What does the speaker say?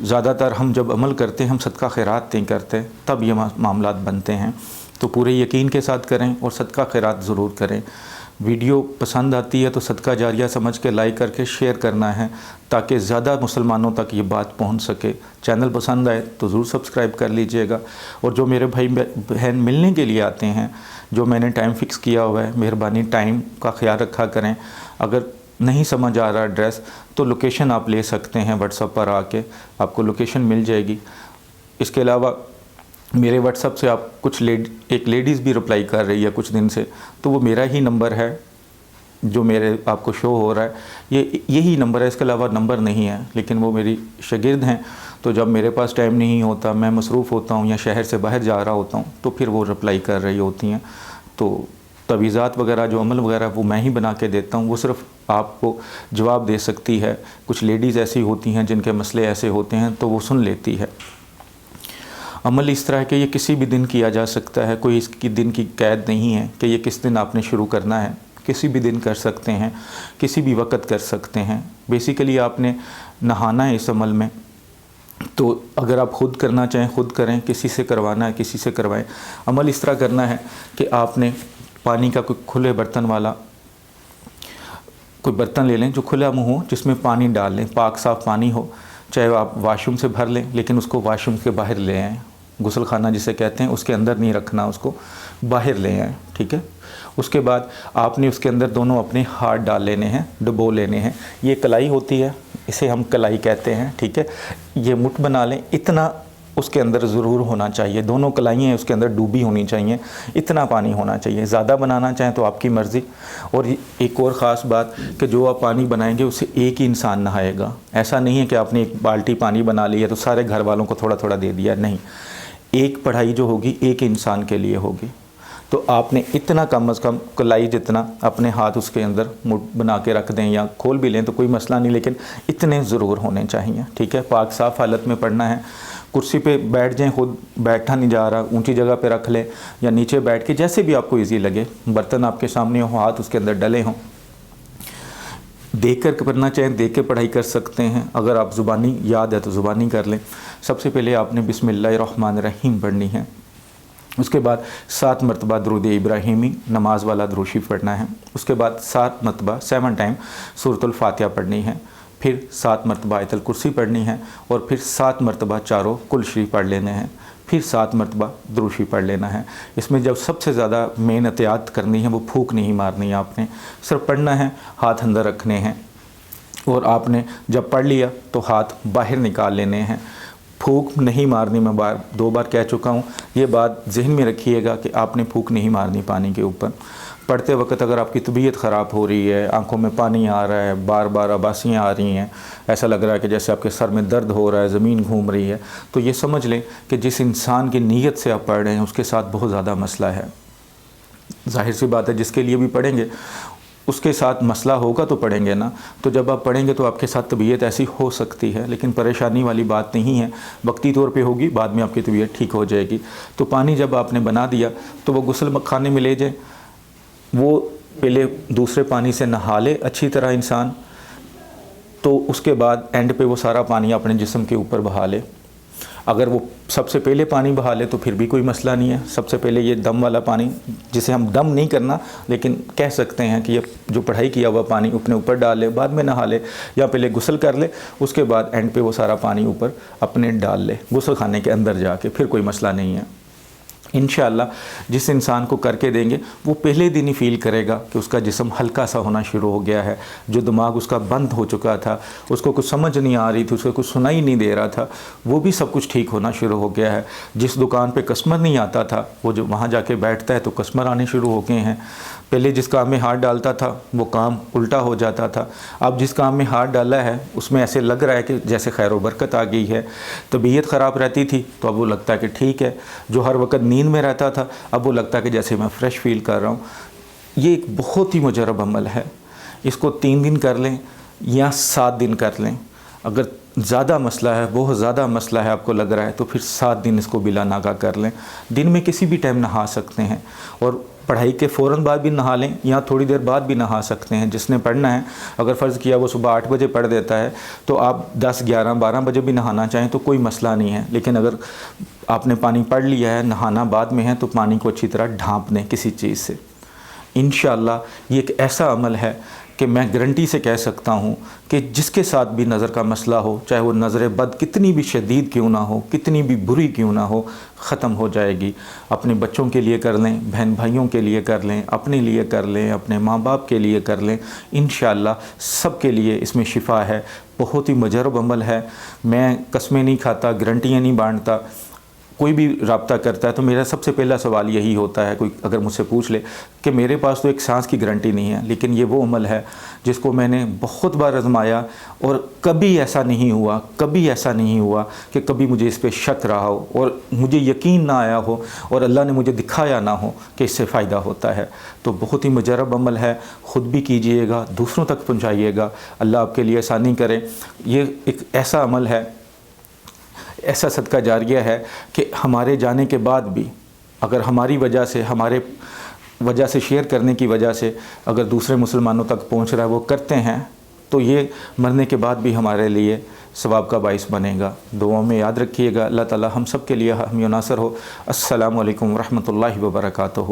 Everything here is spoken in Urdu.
زیادہ تر ہم جب عمل کرتے ہیں ہم صدقہ خیرات نہیں کرتے، تب یہ معاملات بنتے ہیں. تو پورے یقین کے ساتھ کریں اور صدقہ خیرات ضرور کریں. ویڈیو پسند آتی ہے تو صدقہ جاریہ سمجھ کے لائک کر کے شیئر کرنا ہے تاکہ زیادہ مسلمانوں تک یہ بات پہنچ سکے. چینل پسند آئے تو ضرور سبسکرائب کر لیجئے گا. اور جو میرے بھائی بہن ملنے کے لیے آتے ہیں، جو میں نے ٹائم فکس کیا ہوا ہے، مہربانی ٹائم کا خیال رکھا کریں. اگر نہیں سمجھ آ رہا ایڈریس تو لوکیشن آپ لے سکتے ہیں، واٹس ایپ پر آ کے آپ کو لوکیشن مل جائے گی. اس کے علاوہ میرے واٹس ایپ سے آپ ایک لیڈیز بھی رپلائی کر رہی ہے کچھ دن سے، تو وہ میرا ہی نمبر ہے جو میرے آپ کو شو ہو رہا ہے، یہی نمبر ہے، اس کے علاوہ نمبر نہیں ہے. لیکن وہ میری شاگرد ہیں، تو جب میرے پاس ٹائم نہیں ہوتا، میں مصروف ہوتا ہوں یا شہر سے باہر جا رہا ہوتا ہوں، تو پھر وہ رپلائی کر رہی ہوتی ہیں. تو تعویذات وغیرہ جو عمل وغیرہ وہ میں ہی بنا کے دیتا ہوں، وہ صرف آپ کو جواب دے سکتی ہے. کچھ لیڈیز ایسی ہوتی ہیں جن کے مسئلے ایسے ہوتے ہیں تو وہ سن لیتی ہے. عمل اس طرح ہے کہ یہ کسی بھی دن کیا جا سکتا ہے، کوئی اس کی دن کی قید نہیں ہے کہ یہ کس دن آپ نے شروع کرنا ہے. کسی بھی دن کر سکتے ہیں، کسی بھی وقت کر سکتے ہیں. بیسیکلی آپ نے نہانا ہے اس عمل میں، تو اگر آپ خود کرنا چاہیں خود کریں، کسی سے کروانا ہے کسی سے کروائیں. عمل اس طرح کرنا ہے کہ آپ نے پانی کا کوئی کھلے برتن والا کوئی برتن لے لیں جو کھلا منہ ہو، جس میں پانی ڈال لیں، پاک صاف پانی ہو. چاہے آپ واش روم سے بھر لیں لیکن اس کو واش روم کے باہر لے آئیں. غسل خانہ جسے کہتے ہیں اس کے اندر نہیں رکھنا، اس کو باہر لے آئیں. ٹھیک ہے. اس کے بعد آپ نے اس کے اندر دونوں اپنے ہاتھ ڈال لینے ہیں، ڈبو لینے ہیں. یہ کلائی ہوتی ہے، اسے ہم کلائی کہتے ہیں. ٹھیک ہے. یہ مٹھ بنا لیں، اتنا اس کے اندر ضرور ہونا چاہیے. دونوں کلائیاں اس کے اندر ڈوبی ہونی چاہیے، اتنا پانی ہونا چاہیے. زیادہ بنانا چاہیں تو آپ کی مرضی. اور ایک اور خاص بات کہ جو آپ پانی بنائیں گے اسے ایک ہی انسان نہائے گا. ایسا نہیں ہے کہ آپ نے ایک بالٹی پانی بنا لی ہے تو سارے گھر والوں کو تھوڑا تھوڑا دے دیا. نہیں، ایک پڑھائی جو ہوگی ایک انسان کے لیے ہوگی. تو آپ نے اتنا کم از کم کلائی جتنا اپنے ہاتھ اس کے اندر مٹھ بنا کے رکھ دیں یا کھول بھی لیں تو کوئی مسئلہ نہیں، لیکن اتنے ضرور ہونے چاہیے. ٹھیک ہے. پاک صاف حالت میں پڑھنا ہے. کرسی پہ بیٹھ جائیں، خود بیٹھا نہیں جا رہا، اونچی جگہ پہ رکھ لیں یا نیچے بیٹھ کے جیسے بھی آپ کو ایزی لگے. برتن آپ کے سامنے ہوں، ہاتھ اس کے اندر ڈلے ہوں. دیکھ کر پڑھنا چاہیں دیکھ کے پڑھائی کر سکتے ہیں. اگر آپ زبانی یاد ہے تو زبانی کر لیں. سب سے پہلے آپ نے بسم اللہ الرحمن الرحیم پڑھنی ہے. اس کے بعد 7 مرتبہ درود ابراہیمی نماز والا درود شریف پڑھنا ہے. اس کے بعد 7 مرتبہ 7 ٹائم سورۃ الفاتحہ پڑھنی ہے. پھر 7 مرتبہ آیت الکرسی پڑھنی ہے. اور پھر 7 مرتبہ چاروں کل شریف پڑھ لینے ہیں. پھر 7 مرتبہ درود شریف پڑھ لینا ہے. اس میں جب سب سے زیادہ مین احتیاط کرنی ہے وہ پھونک نہیں مارنی ہے. آپ نے صرف پڑھنا ہے، ہاتھ اندر رکھنے ہیں. اور آپ نے جب پڑھ لیا تو ہاتھ باہر نکال لینے ہیں. پھونک نہیں مارنی. میں 2 بار کہہ چکا ہوں، یہ بات ذہن میں رکھیے گا کہ آپ نے پھونک نہیں مارنی پانی کے اوپر. پڑھتے وقت اگر آپ کی طبیعت خراب ہو رہی ہے، آنکھوں میں پانی آ رہا ہے، بار بار آباسیاں آ رہی ہیں، ایسا لگ رہا ہے کہ جیسے آپ کے سر میں درد ہو رہا ہے، زمین گھوم رہی ہے، تو یہ سمجھ لیں کہ جس انسان کی نیت سے آپ پڑھ رہے ہیں اس کے ساتھ بہت زیادہ مسئلہ ہے. ظاہر سی بات ہے جس کے لیے بھی پڑھیں گے اس کے ساتھ مسئلہ ہوگا تو پڑھیں گے نا. تو جب آپ پڑھیں گے تو آپ کے ساتھ طبیعت ایسی ہو سکتی ہے، لیکن پریشانی والی بات نہیں ہے. وقتی طور پہ ہوگی، بعد میں آپ کی طبیعت ٹھیک ہو جائے گی. تو پانی جب آپ نے بنا دیا تو وہ غسل خانے میں لے جائیں. وہ پہلے دوسرے پانی سے نہا لے اچھی طرح انسان، تو اس کے بعد اینڈ پہ وہ سارا پانی اپنے جسم کے اوپر بہا لے. اگر وہ سب سے پہلے پانی بہا لے تو پھر بھی کوئی مسئلہ نہیں ہے. سب سے پہلے یہ دم والا پانی، جسے ہم دم نہیں کرنا لیکن کہہ سکتے ہیں کہ یہ جو پڑھائی کیا ہوا پانی اپنے اوپر ڈال لے، بعد میں نہا لے یا پہلے غسل کر لے، اس کے بعد اینڈ پہ وہ سارا پانی اوپر اپنے ڈال لے غسل خانے کے اندر جا کے. پھر کوئی مسئلہ نہیں ہے. انشاءاللہ جس انسان کو کر کے دیں گے وہ پہلے دن ہی فیل کرے گا کہ اس کا جسم ہلکا سا ہونا شروع ہو گیا ہے. جو دماغ اس کا بند ہو چکا تھا، اس کو کچھ سمجھ نہیں آ رہی تھی، اس کو کچھ سنائی نہیں دے رہا تھا، وہ بھی سب کچھ ٹھیک ہونا شروع ہو گیا ہے. جس دکان پہ کسٹمر نہیں آتا تھا، وہ جو وہاں جا کے بیٹھتا ہے تو کسٹمر آنے شروع ہو گئے ہیں. پہلے جس کام میں ہاتھ ڈالتا تھا وہ کام الٹا ہو جاتا تھا. اب جس کام میں ہاتھ ڈالا ہے اس میں ایسے لگ رہا ہے کہ جیسے خیر و برکت آ گئی ہے. طبیعت خراب رہتی تھی تو اب وہ لگتا ہے کہ ٹھیک ہے. جو ہر وقت نیند میں رہتا تھا اب وہ لگتا ہے کہ جیسے میں فریش فیل کر رہا ہوں. یہ ایک بہت ہی مجرب عمل ہے. اس کو 3 دن کر لیں یا 7 دن کر لیں. اگر زیادہ مسئلہ ہے، بہت زیادہ مسئلہ ہے آپ کو لگ رہا ہے، تو پھر 7 دن اس کو بلا ناغہ کر لیں. دن میں کسی بھی ٹائم نہا سکتے ہیں، اور پڑھائی کے فوراً بعد بھی نہا لیں یا تھوڑی دیر بعد بھی نہا سکتے ہیں. جس نے پڑھنا ہے، اگر فرض کیا وہ صبح 8 بجے پڑھ دیتا ہے تو آپ 10، 11، 12 بجے بھی نہانا چاہیں تو کوئی مسئلہ نہیں ہے. لیکن اگر آپ نے پانی پڑھ لیا ہے، نہانا بعد میں ہے، تو پانی کو اچھی طرح ڈھانپ دیں کسی چیز سے. انشاءاللہ یہ ایک ایسا عمل ہے کہ میں گارنٹی سے کہہ سکتا ہوں کہ جس کے ساتھ بھی نظر کا مسئلہ ہو، چاہے وہ نظر بد کتنی بھی شدید کیوں نہ ہو، کتنی بھی بری کیوں نہ ہو، ختم ہو جائے گی. اپنے بچوں کے لیے کر لیں، بہن بھائیوں کے لیے کر لیں، اپنے لیے کر لیں، اپنے ماں باپ کے لیے کر لیں. انشاءاللہ سب کے لیے اس میں شفا ہے. بہت ہی مجرب عمل ہے. میں قسمیں نہیں کھاتا، گارنٹیاں نہیں بانٹتا. کوئی بھی رابطہ کرتا ہے تو میرا سب سے پہلا سوال یہی ہوتا ہے، کوئی اگر مجھ سے پوچھ لے کہ میرے پاس تو ایک سانس کی گارنٹی نہیں ہے، لیکن یہ وہ عمل ہے جس کو میں نے بہت بار آزمایا اور کبھی ایسا نہیں ہوا کہ کبھی مجھے اس پہ شک رہا ہو اور مجھے یقین نہ آیا ہو اور اللہ نے مجھے دکھایا نہ ہو کہ اس سے فائدہ ہوتا ہے. تو بہت ہی مجرب عمل ہے. خود بھی کیجئے گا، دوسروں تک پہنچائیے گا. اللہ آپ کے لیے آسانی کرے. یہ ایک ایسا عمل ہے، ایسا صدقہ جاریہ ہے کہ ہمارے جانے کے بعد بھی اگر ہماری وجہ سے، ہمارے وجہ سے، شیئر کرنے کی وجہ سے اگر دوسرے مسلمانوں تک پہنچ رہا ہے، وہ کرتے ہیں، تو یہ مرنے کے بعد بھی ہمارے لیے ثواب کا باعث بنے گا. دعاؤں میں یاد رکھیے گا. اللہ تعالی ہم سب کے لیے حامی و ناصر ہو. السلام علیکم ورحمۃ اللہ وبرکاتہ.